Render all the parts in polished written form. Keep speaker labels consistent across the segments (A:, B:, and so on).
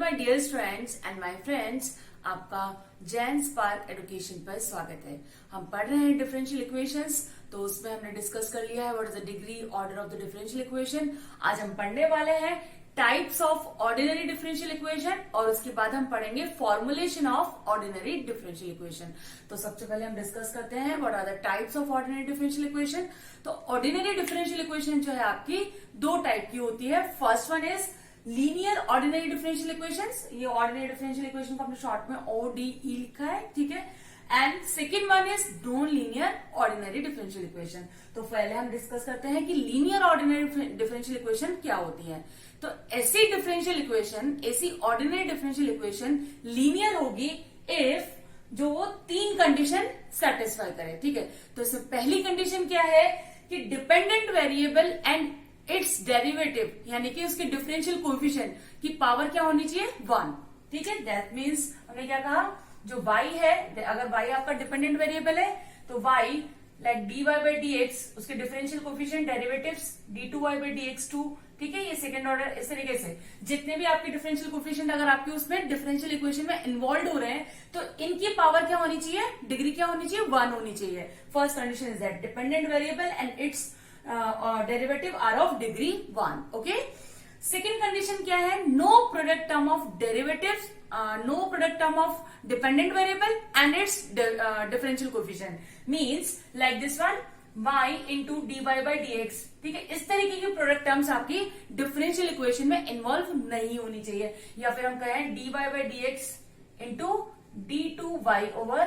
A: My dear students and my friends, आपका Jain spark education पर स्वागत है। हम पढ़ रहे हैं डिफरेंशियल इक्वेशंस। तो उसमें हमने डिस्कस कर लिया है what is the degree order of the differential equation. आज हम पढ़ने वाले हैं types of ordinary differential equation और उसके बाद हम पढ़ेंगे formulation of ordinary differential equation. तो सबसे पहले हम डिस्कस करते हैं what are the types of ordinary differential equation. तो ऑर्डिनरी डिफरेंशियल इक्वेशन जो है आपकी दो टाइप की होती है। First one is linear ordinary differential equations. ये ऑर्डिनरी डिफरेंशियल इक्वेशन को हमने शॉर्ट में ODE लिखा है, ठीक है। And second one is non linear ordinary differential equation. तो पहले हम डिस्कस करते हैं कि लीनियर ऑर्डिनरी डिफरेंशियल इक्वेशन क्या होती है। तो ऐसी डिफरेंशियल इक्वेशन, ऐसी ऑर्डिनरी डिफरेंशियल इक्वेशन लीनियर होगी इफ जो वो तीन कंडीशन सेटिस्फाई करे, ठीक है। तो इसमें पहली कंडीशन क्या है कि dependent variable and its derivative यानी कि उसके डिफरेंशियल कोएफिशिएंट की पावर क्या होनी चाहिए 1, ठीक है। दैट मीन्स हमने क्या कहा, जो y है, अगर y आपका डिपेंडेंट वेरिएबल है तो y like dy by dx उसके differential coefficient derivatives d2y by dx2, ठीक है। ये सेकंड ऑर्डर इस तरीके से जितने भी आपके डिफरेंशियल कोएफिशिएंट अगर आपके उसमें डिफरेंशियल इक्वेशन में इन्वॉल्व हो रहे हैं तो इनकी पावर क्या होनी चाहिए, डिग्री क्या होनी चाहिए, 1 होनी चाहिए। First condition is that dependent variable and its derivative are of degree 1, okay. Second condition क्या है, no product term of derivatives, no product term of dependent variable and its differential coefficient means like this one y into dy by dx, ठीक है। इस तरीके की product terms आपकी differential equation में involve नहीं होनी चाहिए। या फिर हम कहें dy by dx into d2y over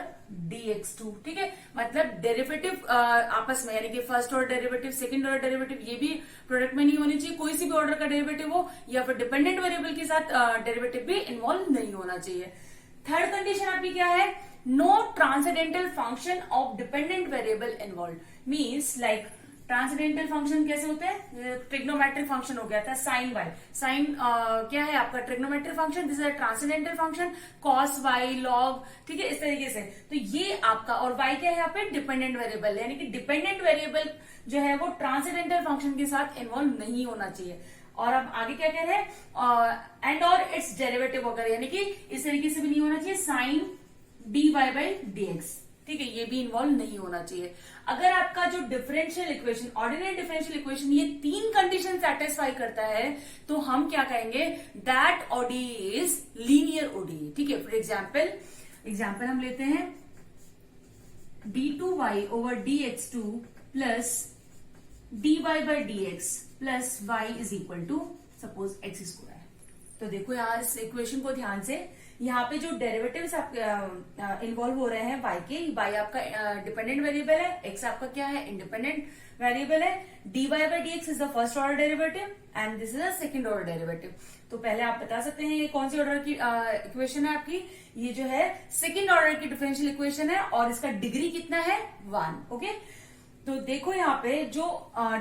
A: dx2, ठीक है। मतलब डेरिवेटिव आपस में यानी कि first order derivative, second order derivative ये भी प्रोडक्ट में नहीं होनी चाहिए। कोई सी भी ऑर्डर का डेरिवेटिव हो या फिर डिपेंडेंट वेरिएबल के साथ डेरिवेटिव भी इन्वॉल्व नहीं होना चाहिए। थर्ड कंडीशन आपकी क्या है, no transcendental function of dependent variable involve means like transcendental function कैसे होते हैं, ट्रिग्नोमेट्रिक फंक्शन हो गया था साइन वाई, साइन क्या है आपका trigonometric function, this is a transcendental function, cos y log, ठीक है, इस तरीके से। तो ये आपका और वाई क्या है यहाँ पे डिपेंडेंट वेरिएबल, यानी कि डिपेंडेंट वेरिएबल जो है वो ट्रांसेंडेंटल फंक्शन के साथ इन्वॉल्व नहीं होना चाहिए। और अब आगे क्या कह रहे हैं, एंड और इट्स डेरिवेटिव वगैरह, यानी कि इस तरीके से भी नहीं होना चाहिए साइन dy by dx, ठीक है, ये भी इन्वॉल्व नहीं होना चाहिए। अगर आपका जो differential equation, ordinary differential equation ये तीन कंडीशन सेटिस्फाई करता है तो हम क्या कहेंगे, that ODE is linear ODE, ठीक है। फॉर एग्जाम्पल हम लेते हैं d2y over dx2 plus dy by dx plus y is equal to suppose x square. तो देखो यार इस इक्वेशन को ध्यान से, यहाँ पे जो डेरिवेटिव्स आप इन्वॉल्व हो रहे हैं y के, y आपका डिपेंडेंट वेरिएबल है, x आपका क्या है, इंडिपेंडेंट वेरिएबल है। dy by dx is the first order derivative and this is the second order derivative. तो पहले आप बता सकते हैं ये कौन सी ऑर्डर की इक्वेशन है आपकी, ये जो है सेकंड ऑर्डर की डिफरेंशियल इक्वेशन है और इसका डिग्री कितना है 1, ओके। तो देखो यहाँ पे जो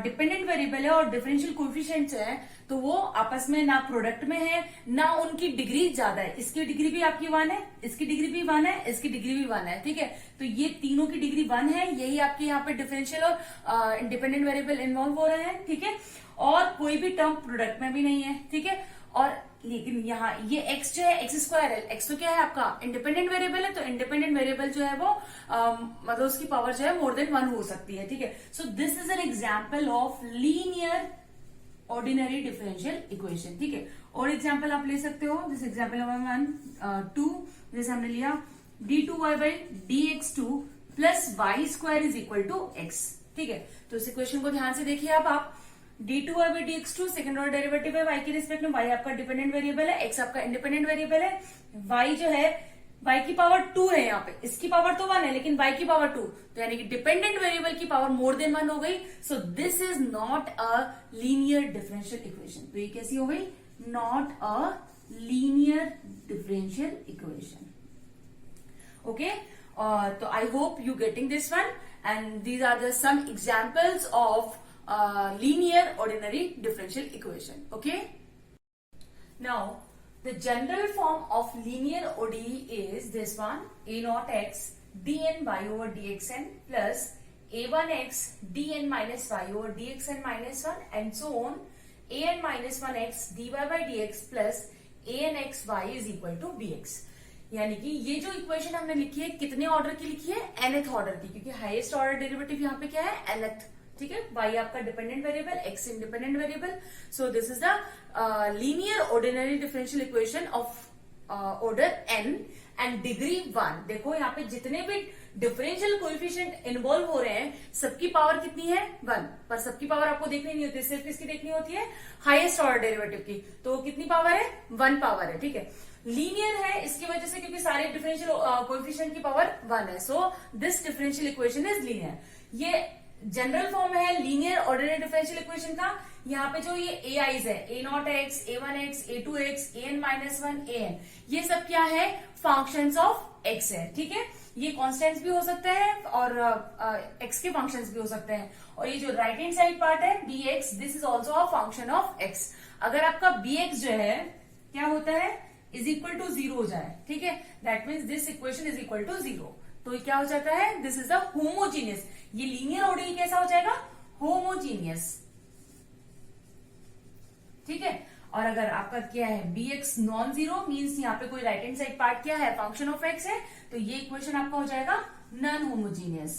A: डिपेंडेंट वेरिएबल है और डिफरेंशियल कोएफिशिएंट्स है तो वो आपस में ना प्रोडक्ट में है ना उनकी डिग्री ज्यादा है। इसकी डिग्री भी आपकी 1 है, इसकी डिग्री भी 1 है, इसकी डिग्री भी 1 है, ठीक है। तो ये तीनों की डिग्री 1 है, यही आपके यहाँ पे डिफरेंशियल और इंडिपेंडेंट वेरिएबल इन्वॉल्व हो रहे हैं, ठीक है। और कोई भी टर्म प्रोडक्ट में भी नहीं है, ठीक है। और लेकिन यहाँ ये x जो है x स्क्वायर है, x तो क्या है आपका इंडिपेंडेंट वेरिएबल है, तो इंडिपेंडेंट वेरिएबल जो है वो मतलब उसकी पावर जो है मोर देन 1 हो सकती है, ठीक है। So this is an example of linear ordinary differential equation, ठीक है। और एग्जाम्पल आप ले सकते हो, दिस एग्जाम्पल नंबर 1 2 जैसे हमने लिया d2y by dx2 plus y square is equal to x, ठीक है। तो इस इक्वेशन को ध्यान से देखिए आप d2y by dx2 second order derivative है y के रिस्पेक्ट में, y आपका डिपेंडेंट वेरिएबल है, x आपका इंडिपेंडेंट वेरिएबल है, y जो है y की पावर 2 है यहाँ पे, इसकी पावर तो 1 है लेकिन y की पावर 2, तो यानी कि डिपेंडेंट वेरिएबल की पावर मोर देन 1 हो गई। So this is not a linear differential equation. तो ये कैसी हो गई, not a linear differential equation, okay. तो I hope you getting this one and these are the some examples of linear ordinary differential equation, okay. Now the general form of linear ODE is this one, a naught x dn y over dxn plus a1x dn minus y over dxn minus 1 and so on an minus 1x dy by dx plus a n x y is equal to b x. यानी कि ये जो equation हमने लिखी है कितने order की लिखी है, nth ऑर्डर की, क्योंकि हाईएस्ट ऑर्डर डेरिवेटिव यहाँ पे क्या है, nth। ठीक है, y आपका dependent variable, x independent variable. So this is the linear ordinary differential equation of order n and degree 1। देखो यहाँ पे जितने भी डिफरेंशियल कोएफिशिएंट इन्वॉल्व हो रहे हैं सबकी पावर कितनी है, 1। पर सबकी पावर आपको देखनी नहीं होती, सिर्फ किसकी देखनी होती है, हाईएस्ट ऑर्डर डेरिवेटिव की। तो कितनी पावर है, 1 पावर है। ठीक है, लीनियर है इसकी वजह से क्योंकि सारे डिफरेंशियल कोएफिशिएंट की पावर 1 है। So this differential equation is linear. ये जनरल फॉर्म है लीनियर ऑर्डिनरी डिफरेंशियल इक्वेशन का। यहाँ पे जो ये ए आईज है, a not x, a one x, a two x, a n minus one, a n, ये सब क्या है, फंक्शंस ऑफ एक्स है। ठीक है, ये कॉन्स्टेंट्स भी हो सकते हैं और एक्स के फंक्शंस भी हो सकते हैं। और ये जो राइट हैंड साइड पार्ट है b x, this is also a function of x. अगर आपका बी एक्स जो है क्या होता है, इज इक्वल टू 0 हो जाए, ठीक है, that means this equation is equal to 0। तो ये क्या हो जाता है, दिस इज अ होमोजीनियस। ये लीनियर ऑर्डर कैसा हो जाएगा, होमोजीनियस। ठीक है, और अगर आपका क्या है b x non zero, means यहाँ पे कोई राइट हैंड साइड पार्ट क्या है, फंक्शन ऑफ एक्स है, तो ये इक्वेशन आपका हो जाएगा non homogeneous.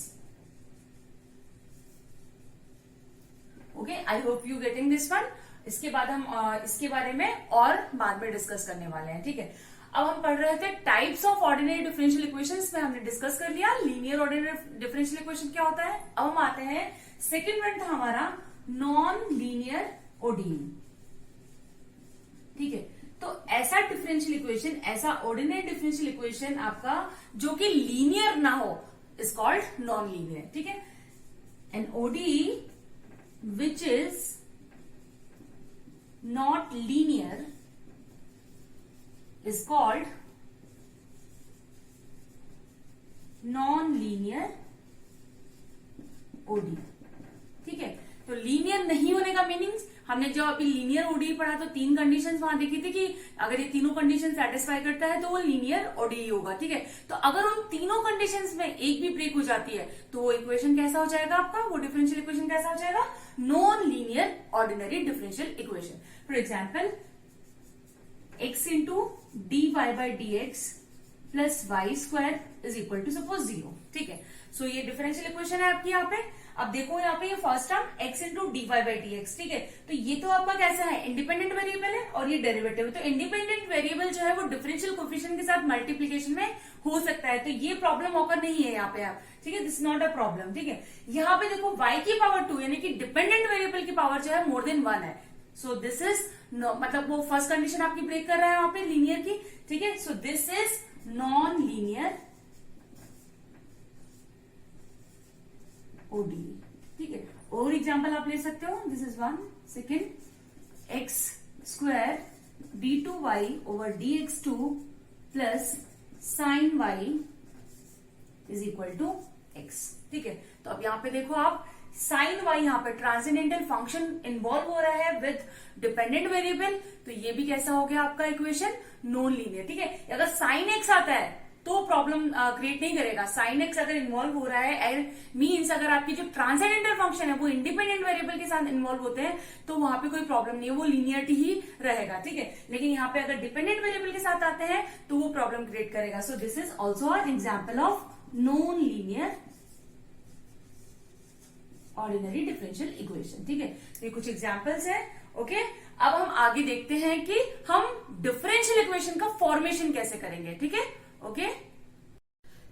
A: Okay, I hope you getting this one. इसके बाद हम इसके बारे में और बाद में डिस्कस करने वाले हैं। ठीक है, अब हम पढ़ रहे थे types of ordinary differential equations में, हमने डिस्कस कर लिया लीनियर ऑर्डिनरी डिफरेंशियल इक्वेशन क्या होता है। अब हम आते हैं सेकेंड वन था हमारा नॉन लीनियर ओडीई। ठीक है, तो ऐसा डिफरेंशियल इक्वेशन, ऐसा ऑर्डिनरी डिफरेंशियल इक्वेशन आपका जो कि लीनियर ना हो इज कॉल्ड नॉन लीनियर। ठीक है, an ODE which is not linear is called non-linear ODE। ठीक है, तो लीनियर नहीं होने का मीनिंग्स हमने जो अभी लीनियर ओडीई पढ़ा तो 3 कंडीशंस वहां देखी थी कि अगर ये तीनों कंडीशन सेटिस्फाई करता है तो वो लीनियर ओडीई होगा। ठीक है, तो अगर उन तीनों कंडीशंस में एक भी ब्रेक हो जाती है तो वो इक्वेशन कैसा हो जाएगा आपका, वो डिफरेंशियल इक्वेशन कैसा हो जाएगा, non linear ordinary differential equation. For example x into d y by d x plus y square is equal to suppose 0। ठीक है, सो ये डिफरेंशियल इक्वेशन है आपकी यहाँ पे। अब देखो यहाँ पे ये first term x into d y by d x. ठीक है, तो ये तो आपका कैसा है, इंडिपेंडेंट वेरिएबल है और ये डेरिवेटिव है। तो इंडिपेंडेंट वेरिएबल जो है वो डिफरेंशियल कोएफिशिएंट के साथ मल्टीप्लीकेशन में हो सकता है, तो ये प्रॉब्लम ऑकर नहीं है यहाँ पे आप। ठीक है, दिस नॉट अ प्रॉब्लम। ठीक है, यहाँ पे देखो y की पावर 2 यानी कि डिपेंडेंट वेरिएबल की पावर जो है मोर देन 1 है। सो दिस इज मतलब वो फर्स्ट कंडीशन आपकी ब्रेक कर रहा है वहां पे लीनियर की। ठीक है, so this is non linear ODE. ठीक है, और एग्जांपल आप ले सकते हो, this is one second x square d two y over d x two plus sine y is equal to x. ठीक है, तो अब यहाँ पे देखो आप साइन वाई यहाँ पे ट्रांसेंडेंटल फंक्शन इन्वॉल्व हो रहा है विद डिपेंडेंट वेरिएबल, तो ये भी कैसा हो गया आपका इक्वेशन, नॉन लीनियर। ठीक है, अगर साइन एक्स आता है तो प्रॉब्लम क्रिएट नहीं करेगा। साइन एक्स अगर इन्वॉल्व हो रहा है मीन्स अगर आपकी जो ट्रांसेंडेंटल फंक्शन है वो इंडिपेंडेंट वेरिएबल के साथ इन्वॉल्व होते हैं तो वहां पे कोई प्रॉब्लम नहीं है, वो लीनियरिटी ही रहेगा। ठीक है, लेकिन यहाँ पे अगर डिपेंडेंट वेरिएबल के साथ आते हैं तो वो प्रॉब्लम क्रिएट करेगा। सो this is also an example of non linear ordinary differential equation. ठीक है, ये कुछ एग्जाम्पल्स हैं। ओके, अब हम आगे देखते हैं कि हम डिफरेंशियल इक्वेशन का फॉर्मेशन कैसे करेंगे। ठीक है, ओके,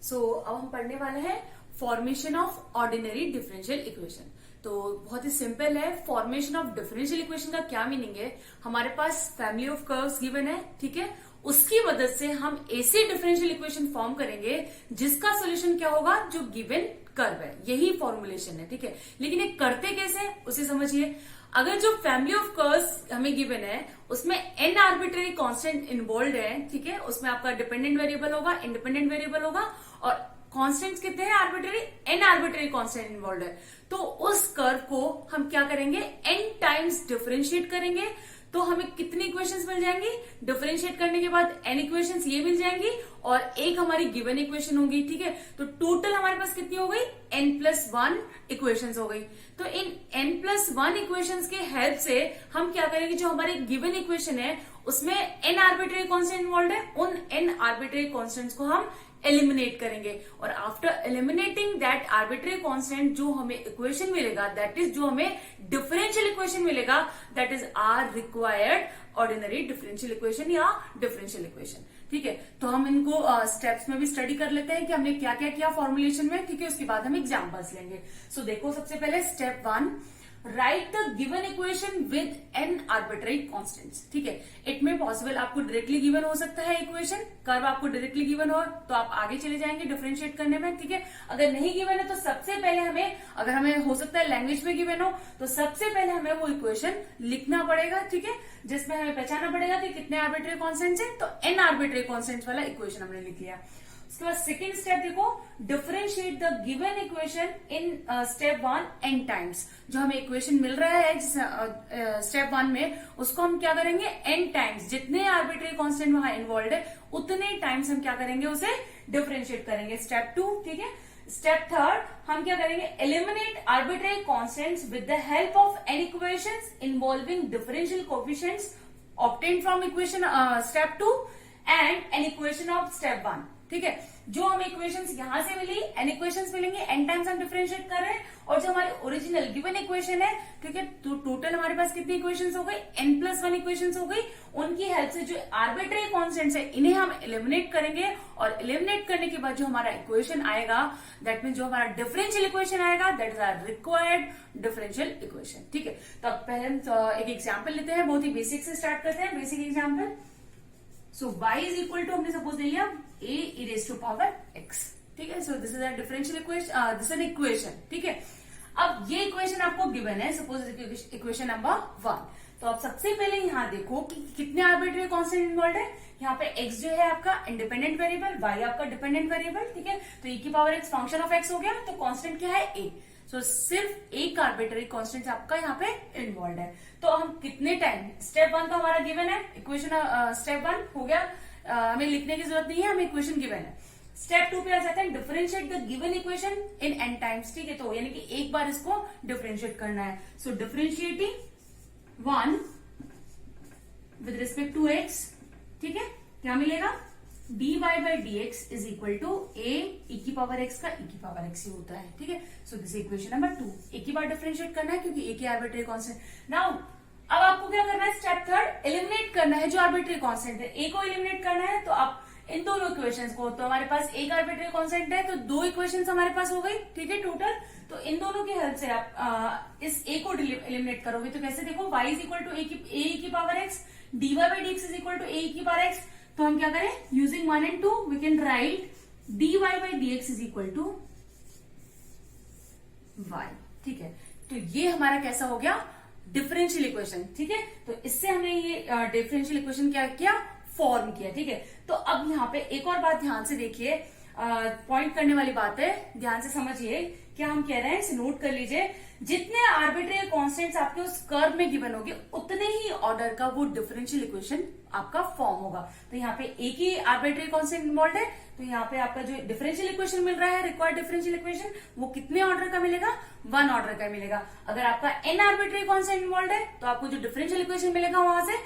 A: सो अब हम पढ़ने वाले हैं formation of ordinary differential equation. तो बहुत ही सिंपल है, फॉर्मेशन ऑफ डिफरेंशियल इक्वेशन का क्या मीनिंग है, हमारे पास फैमिली ऑफ कर्व्स गिवन है। ठीक है, उसकी मदद से हम ऐसे डिफरेंशियल इक्वेशन फॉर्म करेंगे जिसका सोल्यूशन क्या होगा, जो गिवन कर्व है, यही फॉर्मुलेशन है। ठीक है, लेकिन ये करते कैसे उसे समझिए। अगर जो फैमिली ऑफ कर्व्स हमें गिवन है उसमें n आर्बिट्रेरी कांस्टेंट इन्वॉल्व है, ठीक है, उसमें आपका डिपेंडेंट वेरिएबल होगा, इंडिपेंडेंट वेरिएबल होगा और कांस्टेंट्स कितने हैं arbitrary, n arbitrary constant involve है, तो उस कर्व को हम क्या करेंगे, n टाइम्स डिफरेंशिएट करेंगे तो हमें कितनी इक्वेशंस मिल जाएंगी, डिफरेंशिएट करने के बाद n इक्वेशंस ये मिल जाएंगी और एक हमारी गिवन इक्वेशन होगी, ठीक है। तो टोटल हमारे पास कितनी हो गई, n+1 इक्वेशंस हो गई। तो इन n+1 इक्वेशंस के हेल्प से हम क्या करेंगे, जो हमारी गिवन इक्वेशन है उसमें n आर्बिट्रेरी कांस्टेंट इन्वॉल्व है, उन n आर्बिट्रेरी कांस्टेंट्स को हम एलिमिनेट करेंगे और after eliminating that arbitrary constant जो हमें इक्वेशन मिलेगा, दैट इज जो हमें डिफरेंशियल इक्वेशन मिलेगा, that is our required ordinary differential equation या डिफरेंशियल इक्वेशन, ठीक है। तो हम इनको स्टेप्स में भी स्टडी कर लेते हैं कि हमने क्या क्या किया फॉर्मुलेशन में, ठीक है। उसके बाद हम एग्जांपल्स लेंगे। सो देखो सबसे पहले step 1, right the given equation with n arbitrary constants, ठीक है। इट में पॉसिबल आपको डायरेक्टली गिवन हो सकता है इक्वेशन, कर्व आपको डायरेक्टली गिवन हो तो आप आगे चले जाएंगे डिफरेंशिएट करने में, ठीक है। अगर नहीं गिवन है तो सबसे पहले हमें, अगर हमें हो सकता है लैंग्वेज में गिवन हो तो सबसे पहले हमें वो इक्वेशन लिखना पड़ेगा, ठीक है, जिसमें हमें पहचानना पड़ेगा कि कितने आर्बिट्रेरी कांस्टेंट्स हैं। तो n आर्बिट्रेरी कांस्टेंट्स वाला इक्वेशन हमने लिख लिया। उसके बाद सेकेंड स्टेप देखो, differentiate the given equation in step 1 n times. जो हमें इक्वेशन मिल रहा है स्टेप 1 में, उसको हम क्या करेंगे, n टाइम्स, जितने आर्बिट्रेरी कांस्टेंट वहां इन्वॉल्व है उतने टाइम्स हम क्या करेंगे, उसे डिफरेंशिएट करेंगे। स्टेप 2, ठीक है। स्टेप 3 हम क्या करेंगे, eliminate arbitrary constants with the help of n equations involving differential coefficients obtained from equation step 2 and an equation of step 1, ठीक है। जो हमें इक्वेशंस यहां से मिली, n इक्वेशंस मिलेंगे, n टाइम्स हम डिफरेंशिएट कर रहे हैं, और जो हमारी ओरिजिनल गिवन इक्वेशन है, ठीक है, तो टोटल हमारे पास कितनी इक्वेशंस हो गई, n+1 इक्वेशंस हो गई। उनकी हेल्प से जो आर्बिट्रेरी कांस्टेंट्स है इन्हें हम एलिमिनेट करेंगे, और एलिमिनेट करने के बाद जो हमारा इक्वेशन आएगा, दैट मीन जो हमारा डिफरेंशियल इक्वेशन आएगा, that is our required differential equation, ठीक है। तो अब पहले हम एक एग्जाम्पल लेते हैं, बहुत ही बेसिक से स्टार्ट करते हैं, basic example. So y is equal to, हमने सपोज ले लिया a e raised to power x, ठीक है। So this is a differential equation, this is an equation, ठीक है। अब ये इक्वेशन आपको गिवन है, सपोज इक्वेशन नंबर 1। तो आप सबसे पहले यहाँ देखो कि कितने आर्बिट्रेरी कांस्टेंट इन्वॉल्व है। यहाँ पे x जो है आपका इंडिपेंडेंट वेरिएबल, y आपका डिपेंडेंट वेरिएबल, ठीक है। तो e की power x function of x हो गया, तो कांस्टेंट क्या है, a। सो सिर्फ एक आर्बिट्रेरी कांस्टेंट आपका यहाँ पे इन्वॉल्व है। तो हम कितने टाइम, स्टेप 1 तो हमारा गिवन है, इक्वेशन स्टेप 1 हो गया, हमें लिखने की जरूरत नहीं है, हमें इक्वेशन गिवन है। स्टेप 2 पे आ जाते हैं, differentiate the given equation in n times, ठीक है। तो यानी कि एक बार इसको डिफरेंशिएट करना है। So differentiating 1 with respect to x, ठीक है, क्या मिलेगा, dy by dx is equal to a e की पावर x का e की पावर x ही होता है, ठीक है। सो दिस इक्वेशन नंबर 2, एक ही बार डिफरेंशिएट करना है क्योंकि a की आर्बिट्रेरी कांस्टेंट। नाउ अब आपको क्या करना है, स्टेप 3 एलिमिनेट करना है जो आर्बिट्रेरी कांस्टेंट है, a को एलिमिनेट करना है। तो आप इन दोनों इक्वेशंस को, तो हमारे पास एक आर्बिट्रेरी कांस्टेंट है तो 2 इक्वेशंस हमारे पास हो गई, ठीक है, टोटल। तो इन दोनों की हेल्प से आप इस a को एलिमिनेट करोगे तो कैसे, देखो y is equal to a की power x, dy by dx is equal to a की पावर x। तो हम क्या करें, using 1 and 2 we can write dy by dx is equal to y, ठीक है। तो ये हमारा कैसा हो गया, डिफरेंशियल इक्वेशन, ठीक है। तो इससे हमने ये डिफरेंशियल इक्वेशन क्या किया, फॉर्म किया, ठीक है। तो अब यहाँ पे एक और बात ध्यान से देखिए, पॉइंट करने वाली बात है, ध्यान से समझिए क्या हम कह रहे हैं, इसे नोट कर लीजिए। जितने आर्बिट्रेरी कांस्टेंट्स आपके उस कर्व में गिवन होंगे उतने ही ऑर्डर का वो डिफरेंशियल इक्वेशन आपका फॉर्म होगा। तो यहाँ पे एक ही आर्बिट्रेरी कांस्टेंट इन्वॉल्व है, तो यहाँ पे आपका जो डिफरेंशियल इक्वेशन मिल रहा है, रिक्वायर्ड डिफरेंशियल इक्वेशन, वो कितने ऑर्डर का मिलेगा, 1 ऑर्डर का मिलेगा। अगर आपका n आर्बिट्रेरी कांस्टेंट इन्वॉल्व है तो आपको जो डिफरेंशियल इक्वेशन मिलेगा वहां से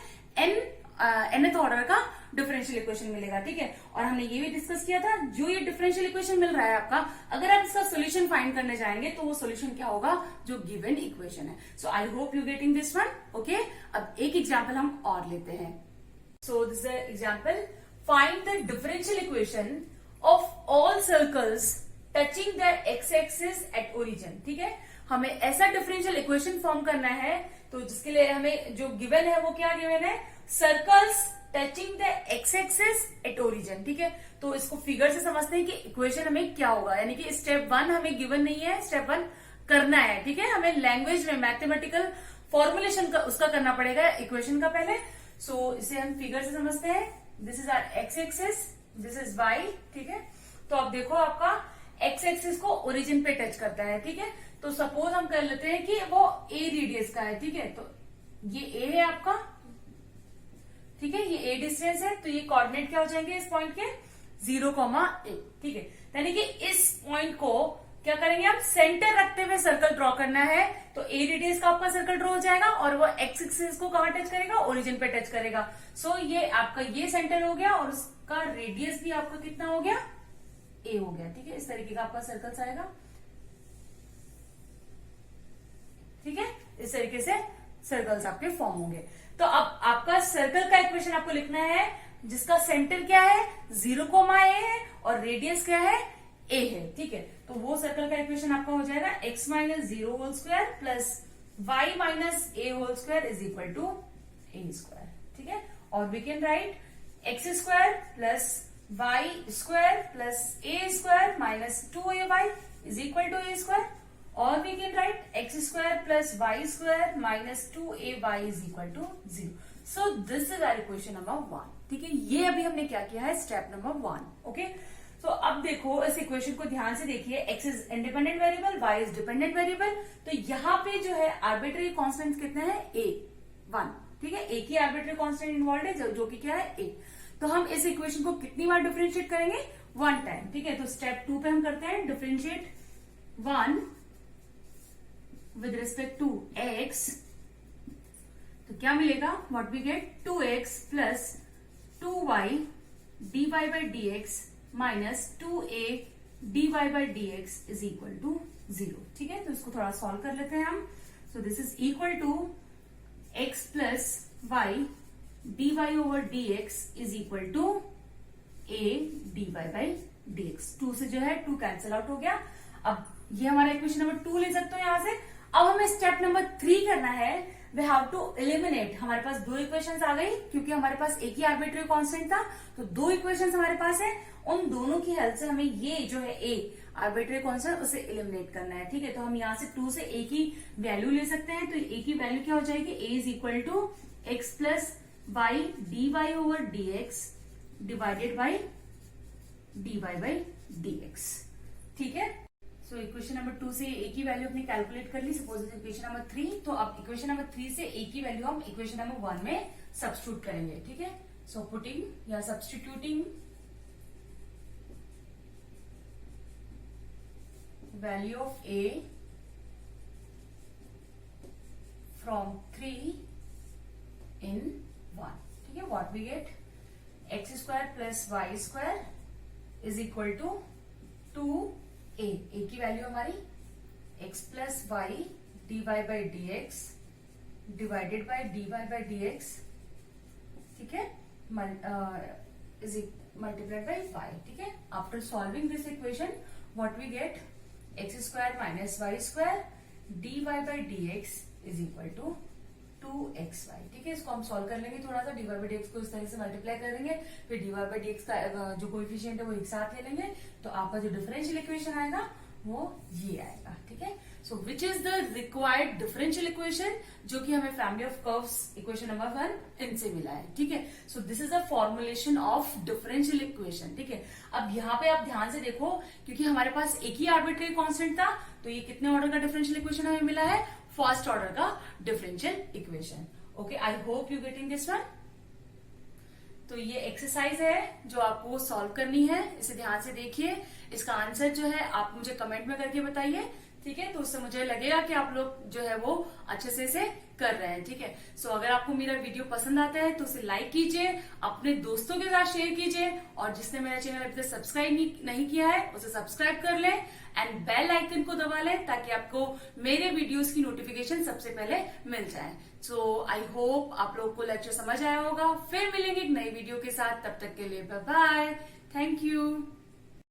A: nth ऑर्डर का डिफरेंशियल इक्वेशन मिलेगा, ठीक है। और हमने ये भी डिस्कस किया था, जो ये डिफरेंशियल इक्वेशन मिल रहा है आपका, अगर आप इसका सोल्यूशन फाइंड करने जाएंगे तो वो सोल्यूशन क्या होगा, जो गिवन इक्वेशन है। So I hope you getting this one, okay. अब एक एग्जाम्पल हम और लेते हैं। So this example, find the differential equation of all circles touching the x axis at origin, ठीक है। हमें ऐसा डिफरेंशियल इक्वेशन फॉर्म करना है, तो जिसके लिए हमें जो गिवन है वो क्या गिवन है, circles touching the x axis at origin, ठीक है। तो इसको फिगर से समझते हैं कि इक्वेशन हमें क्या होगा, यानी कि स्टेप 1 हमें गिवन नहीं है, स्टेप 1 करना है, ठीक है। हमें लैंग्वेज में मैथमेटिकल फॉर्मुलेशन का उसका करना पड़ेगा इक्वेशन का पहले। सो इसे हम फिगर से समझते हैं, this is our x axis, this is y, ठीक है। तो अब देखो आपका एक्स एक्सिस को ओरिजिन पे टच करता है, ठीक है। तो सपोज हम कर लेते हैं कि वो ए रेडियस का है, ठीक है। तो ये ए है आपका, ठीक है, ये a डिस्टेंस है, तो ये कोऑर्डिनेट क्या हो जाएंगे इस पॉइंट के 0,a। ठीक है, यानी कि इस पॉइंट को क्या करेंगे आप, सेंटर रखते हुए सर्कल ड्रॉ करना है। तो a रेडियस का आपका सर्कल ड्रॉ हो जाएगा और वो एक्स एक्सिस को कहां टच करेगा, ओरिजिन पे टच करेगा। सो ये आपका ये सेंटर हो गया और उसका रेडियस भी आपका कितना हो गया, a हो गया। ठीक है, इस तरीके का आपका सर्कल्स आएगा। ठीक है, इस तरीके से सर्कल्स आपके फॉर्म होंगे। तो अब आपका सर्कल का इक्वेशन आपको लिखना है जिसका सेंटर क्या है, 0,a है और रेडियस क्या है, a है। ठीक है, तो वो सर्कल का इक्वेशन आपका हो जाएगा x minus 0 whole square plus y minus a whole square is equal to a square. ठीक है, और we can write x square plus y square plus a square minus 2ay is equal to a square, और we can write x square plus y square minus 2ay is equal to 0। So this is our equation number 1। ठीक है, ये अभी हमने क्या किया है, step number 1। Okay, तो अब देखो इस इक्वेशन को ध्यान से देखिए, x is independent variable, y is dependent variable. तो यहाँ पे जो है आर्बिट्ररी कांस्टेंट कितने हैं, a1। ठीक है, एक ही आर्बिट्ररी कांस्टेंट इन्वॉल्व है जो कि क्या है, a। तो हम इस इक्वेशन को कितनी बार डिफरेंशिएट करेंगे, 1 टाइम। ठीक है, तो स्टेप 2 पे हम करते हैं differentiate 1 with respect to x। तो क्या मिलेगा, what we get, 2x plus 2y dy by dx minus 2a dy by dx is equal to 0। ठीक है, तो इसको थोड़ा सॉल्व कर लेते हैं हम। So this is equal to x plus y dy over dx is equal to a dy by dx। 2 से जो है 2 कैंसिल आउट हो गया। अब ये हमारा इक्वेशन नंबर 2 ले सकते हो यहां से। अब हमें स्टेप नंबर 3 करना है, वी हैव टू एलिमिनेट। हमारे पास 2 इक्वेशंस आ गई क्योंकि हमारे पास एक ही आर्बिट्ररी कांस्टेंट था, तो 2 इक्वेशंस हमारे पास है। उन दोनों की हेल्प से हमें ये जो है a आर्बिट्ररी कांस्टेंट उसे एलिमिनेट करना है। ठीक है, तो हम यहाँ से 2 से a की वैल्यू ले सकते हैं। तो a की वैल्यू क्या हो जाएगी, a is equal to x plus y d y over d x divided by d y by d x. ठीक है, सो इक्वेशन नंबर 2 से a की वैल्यू अपनी कैलकुलेट कर ली, सपोज इक्वेशन नंबर 3। तो अब इक्वेशन नंबर 3 से a की वैल्यू हम इक्वेशन नंबर 1 में सब्स्टिट्यूट करेंगे। ठीक है, सो पुटिंग या substituting value of a from 3 in 1। ठीक है, what we get, x square plus y square is equal to 2a। a की वैल्यू हमारी x plus y d y by d x divided by d y by d x. ठीक है, is multiplied by y. ठीक है, after solving this equation what we get, x square minus y square d y by d x is equal to 2xy। ठीक है, इसको हम solve कर लेंगे थोड़ा सा, d y by d x को इस तरह से मल्टीप्लाई कर देंगे, फिर d y by d x का जो कोएफिशिएंट है वो एक साथ ले लेंगे, तो आपका जो डिफरेंशियल इक्वेशन आएगा वो ये आएगा। ठीक है, so which is the required differential equation, जो कि हमें family of curves equation number 1 इनसे मिला है। ठीक है, so this is a formulation of differential equation. ठीक है, अब यहाँ पे आप ध्यान से देखो, क्योंकि हमारे पास एक ही आर्बिट्ररी कांस्टेंट था, तो ये कितने ऑर्डर का डिफरेंशियल इक्वेशन हमें मिला है, फर्स्ट ऑर्डर का differential equation. Okay, I hope you getting this one. तो ये एक्सरसाइज है जो आपको सॉल्व करनी है, इसे ध्यान से देखिए। इसका आंसर जो है आप मुझे कमेंट में करके बताइए। ठीक है, तो उससे मुझे लगेगा कि आप लोग जो है वो अच्छे से इसे कर रहे हैं। ठीक है, सो अगर आपको मेरा वीडियो पसंद आता है तो उसे लाइक कीजिए, अपने दोस्तों के साथ शेयर कीजिए, और जिसने मेरा चैनल अभी तक सब्सक्राइब नहीं किया है उसे सब्सक्राइब कर ले एंड बेल आइकन को दबा ले, ताकि आपको मेरे वीडियोस की नोटिफिकेशन सबसे पहले मिल जाए। सो आई होप आप लोग को लेक्चर समझ आया होगा। फिर मिलेंगे एक नई वीडियो के साथ, तब तक के लिए बाय बाय, थैंक यू।